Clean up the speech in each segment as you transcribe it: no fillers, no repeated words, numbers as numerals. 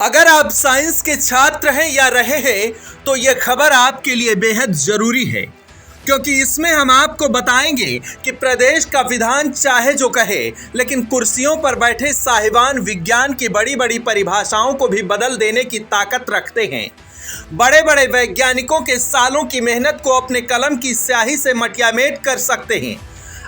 अगर आप साइंस के छात्र हैं या रहे हैं तो यह खबर आपके लिए बेहद जरूरी है, क्योंकि इसमें हम आपको बताएंगे कि प्रदेश का विधान चाहे जो कहे, लेकिन कुर्सियों पर बैठे साहिबान विज्ञान की बड़ी बड़ी परिभाषाओं को भी बदल देने की ताकत रखते हैं। बड़े बड़े वैज्ञानिकों के सालों की मेहनत को अपने कलम की स्याही से मटियामेट कर सकते हैं।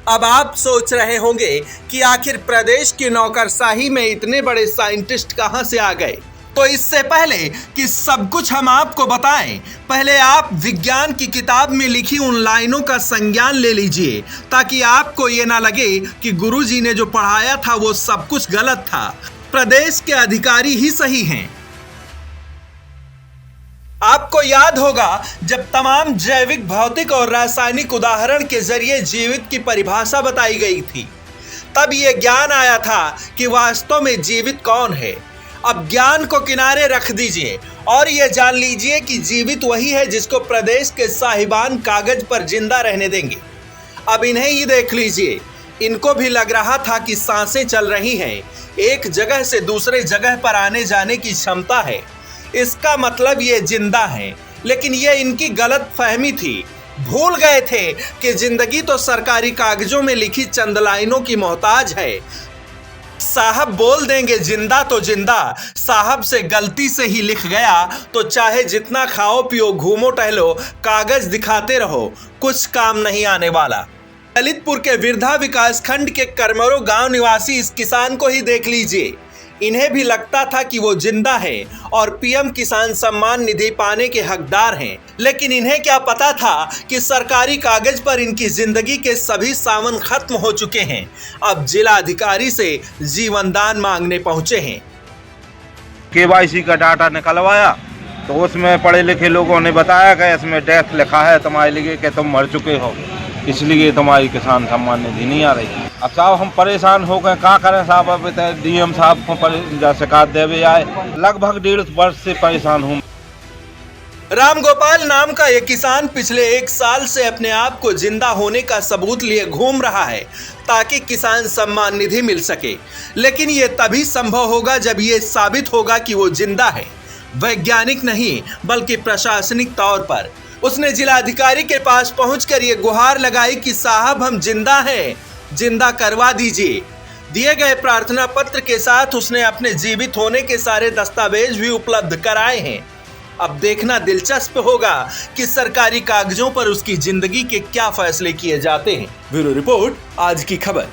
अब आप सोच रहे होंगे कि आखिर प्रदेश की नौकरशाही में इतने बड़े साइंटिस्ट कहां से आ गए। तो इससे पहले कि सब कुछ हम आपको बताएं, पहले आप विज्ञान की किताब में लिखी उन लाइनों का संज्ञान ले लीजिए, ताकि आपको ये ना लगे कि गुरुजी ने जो पढ़ाया था वो सब कुछ गलत था। प्रदेश के अधिकारी ही सही हैं। आपको याद होगा जब तमाम जैविक, भौतिक और रासायनिक उदाहरण के जरिए जीवित की परिभाषा बताई गई थी, तब यह ज्ञान आया था कि वास्तव में जीवित कौन है। अब ज्ञान को किनारे रख दीजिए और यह जान लीजिए कि जीवित वही है जिसको प्रदेश के साहिबान कागज पर जिंदा रहने देंगे। अब इन्हें ही देख लीजिए, इनको भी लग रहा था कि सांसें चल रही हैं, एक जगह से दूसरे जगह पर आने जाने की क्षमता है, इसका मतलब ये जिंदा हैं। लेकिन ये इनकी गलत फहमी थी। भूल गए थे कि जिंदगी तो सरकारी कागजों में लिखी चंद लाइनों की मोहताज है। साहब बोल देंगे जिंदा तो जिंदा, साहब से गलती से ही लिख गया तो चाहे जितना खाओ पियो घूमो टहलो, कागज दिखाते रहो, कुछ काम नहीं आने वाला। ललितपुर के विरधा विकास खंड के करमरो गांव निवासी इस किसान को ही देख लीजिए। इन्हें भी लगता था कि वो जिंदा हैं और पीएम किसान सम्मान निधि पाने के हकदार हैं, लेकिन इन्हें क्या पता था कि सरकारी कागज पर इनकी जिंदगी के सभी सावन खत्म हो चुके हैं। अब जिला अधिकारी से जीवन दान मांगने पहुंचे हैं। केवाईसी का डाटा निकलवाया तो उसमें पढ़े लिखे लोगों ने बताया कि इसमें डेथ लिखा है तुम्हारे लिए कि तुम मर चुके हो, इसलिए तुम्हारी किसान सम्मान निधि नहीं आ रही। अब साहब हम परेशान हो गए, क्या करें साहब। अब डीएम साहब को शिकायत देवे आए, लगभग 1.5 वर्ष से परेशान हूँ। राम गोपाल नाम का एक किसान पिछले 1 साल से अपने आप को जिंदा होने का सबूत लिए घूम रहा है ताकि किसान सम्मान निधि मिल सके, लेकिन ये तभी संभव होगा जब ये साबित होगा कि वो जिंदा है, वैज्ञानिक नहीं बल्कि प्रशासनिक तौर पर। उसने जिलाधिकारी के पास पहुंचकर ये गुहार लगाई कि साहब हम जिंदा हैं, जिंदा करवा दीजिए। दिए गए प्रार्थना पत्र के साथ उसने अपने जीवित होने के सारे दस्तावेज भी उपलब्ध कराए हैं। अब देखना दिलचस्प होगा कि सरकारी कागजों पर उसकी जिंदगी के क्या फैसले किए जाते हैं। ब्यूरो रिपोर्ट, आज की खबर।